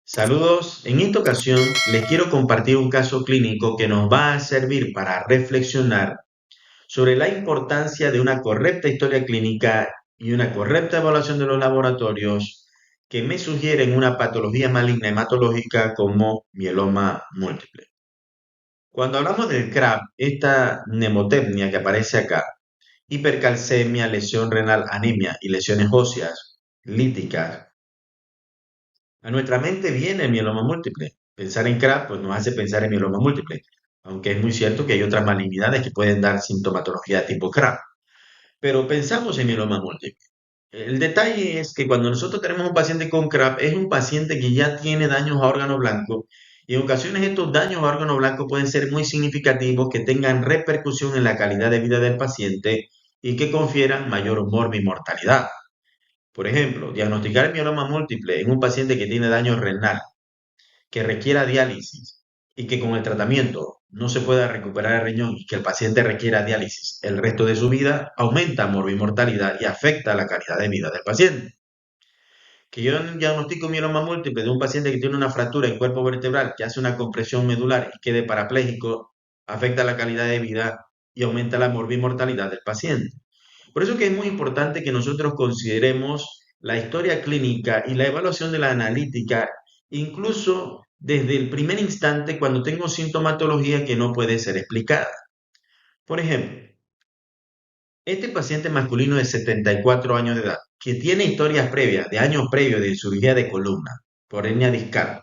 Saludos, en esta ocasión les quiero compartir un caso clínico que nos va a servir para reflexionar sobre la importancia de una correcta historia clínica y una correcta evaluación de los laboratorios que me sugieren una patología maligna hematológica como mieloma múltiple. Cuando hablamos del CRAB, esta mnemotecnia que aparece acá, hipercalcemia, lesión renal, anemia y lesiones óseas, líticas, a nuestra mente viene el mieloma múltiple. Pensar en CRAB pues, nos hace pensar en mieloma múltiple, aunque es muy cierto que hay otras malignidades que pueden dar sintomatología de tipo CRAB. Pero pensamos en mieloma múltiple. El detalle es que cuando nosotros tenemos un paciente con CRAB, es un paciente que ya tiene daños a órgano blanco y en ocasiones estos daños a órgano blanco pueden ser muy significativos, que tengan repercusión en la calidad de vida del paciente y que confieran mayor mortalidad. Por ejemplo, diagnosticar mieloma múltiple en un paciente que tiene daño renal, que requiera diálisis y que con el tratamiento no se pueda recuperar el riñón y que el paciente requiera diálisis el resto de su vida, aumenta mortalidad y afecta la calidad de vida del paciente. Que yo diagnostico mieloma múltiple de un paciente que tiene una fractura en cuerpo vertebral, que hace una compresión medular y quede parapléjico, afecta la calidad de vida y aumenta la mortalidad del paciente. Por eso que es muy importante que nosotros consideremos la historia clínica y la evaluación de la analítica, incluso desde el primer instante cuando tengo sintomatología que no puede ser explicada. Por ejemplo, este paciente masculino de 74 años de edad, que tiene historias previas, de años previos de cirugía de columna por hernia discal,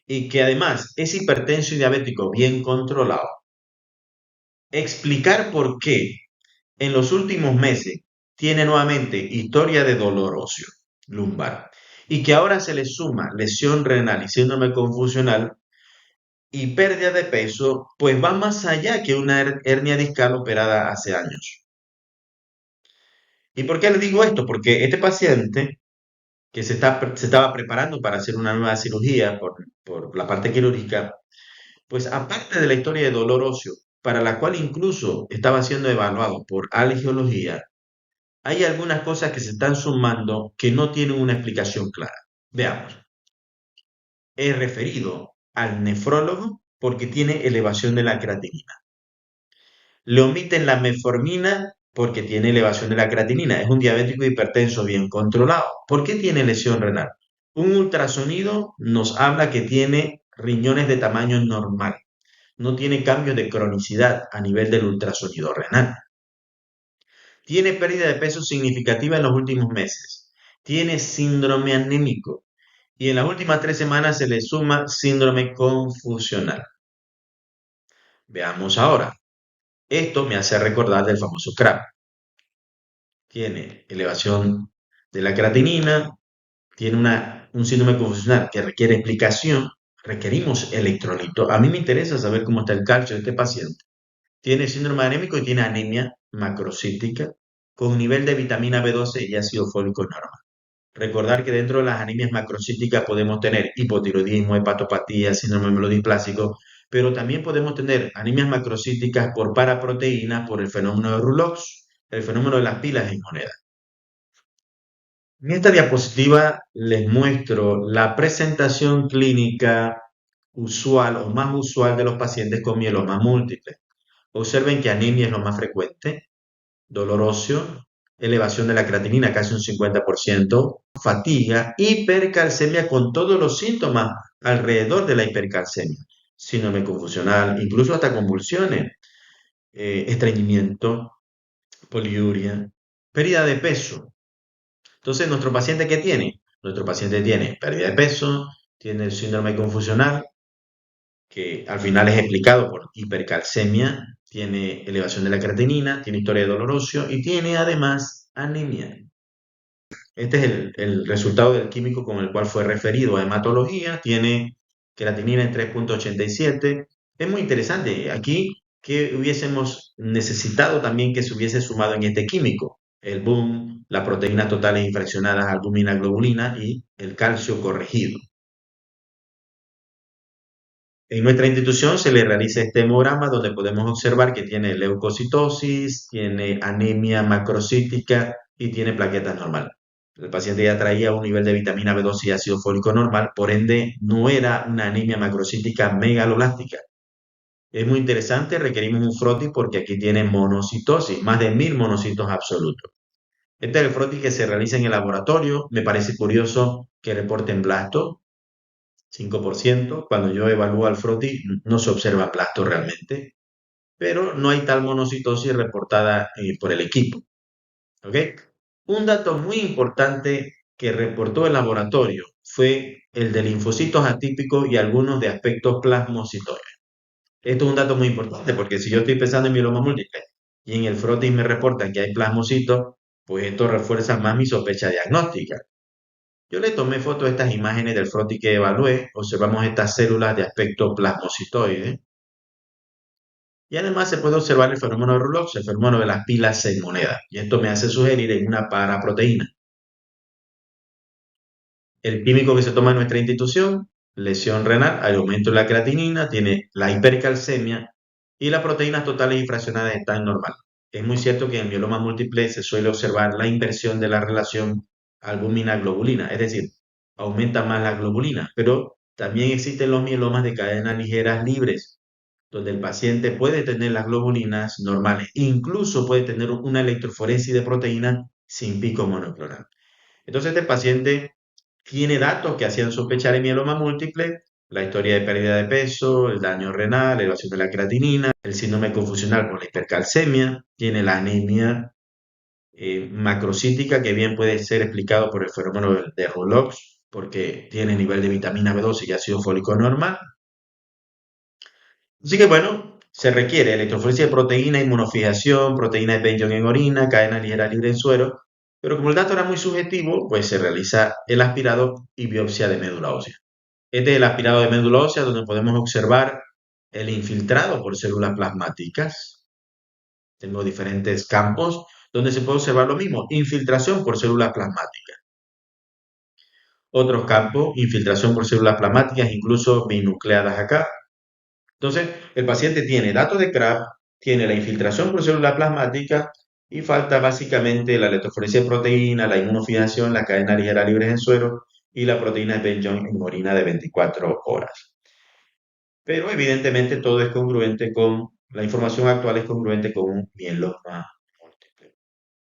y que además es hipertenso y diabético bien controlado, explicar por qué en los últimos meses tiene nuevamente historia de dolor óseo lumbar y que ahora se le suma lesión renal y síndrome confusional y pérdida de peso, pues va más allá que una hernia discal operada hace años. ¿Y por qué le digo esto? Porque este paciente que se estaba preparando para hacer una nueva cirugía por la parte quirúrgica, pues aparte de la historia de dolor óseo, para la cual incluso estaba siendo evaluado por alergología, hay algunas cosas que se están sumando que no tienen una explicación clara. Veamos. He referido al nefrólogo porque tiene elevación de la creatinina. Le omiten la metformina porque tiene elevación de la creatinina. Es un diabético hipertenso bien controlado. ¿Por qué tiene lesión renal? Un ultrasonido nos habla que tiene riñones de tamaño normal. No tiene cambios de cronicidad a nivel del ultrasonido renal. Tiene pérdida de peso significativa en los últimos meses. Tiene síndrome anémico. Y en las últimas 3 semanas se le suma síndrome confusional. Veamos ahora. Esto me hace recordar del famoso CRAP. Tiene elevación de la creatinina, tiene un síndrome confusional que requiere explicación. Requerimos electrolito. A mí me interesa saber cómo está el calcio de este paciente. Tiene síndrome anémico y tiene anemia macrocítica con nivel de vitamina B12 y ácido fólico normal. Recordar que dentro de las anemias macrocíticas podemos tener hipotiroidismo, hepatopatía, síndrome melodisplásico, pero también podemos tener anemias macrocíticas por paraproteínas por el fenómeno de Rouleaux, el fenómeno de las pilas en moneda. En esta diapositiva les muestro la presentación clínica usual o más usual de los pacientes con mieloma múltiple. Observen que anemia es lo más frecuente, dolor óseo, elevación de la creatinina casi un 50%, fatiga, hipercalcemia con todos los síntomas alrededor de la hipercalcemia, síndrome confusional, incluso hasta convulsiones, estreñimiento, poliuria, pérdida de peso. Entonces, ¿nuestro paciente qué tiene? Nuestro paciente tiene pérdida de peso, tiene el síndrome confusional, que al final es explicado por hipercalcemia, tiene elevación de la creatinina, tiene historia de dolor óseo y tiene además anemia. Este es el resultado del químico con el cual fue referido a hematología, tiene creatinina en 3,87. Es muy interesante. Aquí, ¿qué hubiésemos necesitado también que se hubiese sumado en este químico? El boom, las proteínas totales infraccionadas, albúmina, globulina y el calcio corregido. En nuestra institución se le realiza este hemograma donde podemos observar que tiene leucocitosis, tiene anemia macrocítica y tiene plaquetas normales. El paciente ya traía un nivel de vitamina B12 y ácido fólico normal, por ende no era una anemia macrocítica megaloblástica. Es muy interesante, requerimos un frotis porque aquí tiene monocitosis, más de 1000 monocitos absolutos. Este es el frotis que se realiza en el laboratorio. Me parece curioso que reporten blasto, 5%. Cuando yo evalúo al frotis no se observa blasto realmente, pero no hay tal monocitosis reportada por el equipo. ¿Ok? Un dato muy importante que reportó el laboratorio fue el de linfocitos atípicos y algunos de aspectos plasmocitoides. Esto es un dato muy importante porque si yo estoy pensando en mieloma múltiple y en el frotis me reportan que hay plasmocitos, pues esto refuerza más mi sospecha diagnóstica. Yo le tomé foto de estas imágenes del frotis que evalué, observamos estas células de aspecto plasmocitoide y además se puede observar el fenómeno de Rouleaux, el fenómeno de las pilas en moneda. Y esto me hace sugerir en una paraproteína. El químico que se toma en nuestra institución, lesión renal, hay aumento en la creatinina, tiene la hipercalcemia y las proteínas totales y fraccionadas están normal. Es muy cierto que en mieloma múltiple se suele observar la inversión de la relación albúmina-globulina, es decir, aumenta más la globulina, pero también existen los mielomas de cadenas ligeras libres, donde el paciente puede tener las globulinas normales, incluso puede tener una electroforesis de proteínas sin pico monoclonal. Entonces este paciente tiene datos que hacían sospechar en mieloma múltiple, la historia de pérdida de peso, el daño renal, la elevación de la creatinina, el síndrome confusional por la hipercalcemia, tiene la anemia macrocítica que bien puede ser explicado por el fenómeno de Rouleaux, porque tiene nivel de vitamina B12 y ácido fólico normal. Así que bueno, se requiere electroforesis de proteína, inmunofijación, proteína de Benjon en orina, cadena ligera libre en suero, pero como el dato era muy subjetivo, pues se realiza el aspirado y biopsia de médula ósea. Este es el aspirado de médula ósea donde podemos observar el infiltrado por células plasmáticas. Tengo diferentes campos donde se puede observar lo mismo, infiltración por células plasmáticas. Otros campos, infiltración por células plasmáticas, incluso binucleadas acá. Entonces, el paciente tiene datos de CRAB, tiene la infiltración por célula plasmática y falta básicamente la electroforesis de proteína, la inmunofijación, la cadena ligera libre en suero y la proteína de Benjon en orina de 24 horas. Pero evidentemente todo es congruente con, la información actual es congruente con un mieloma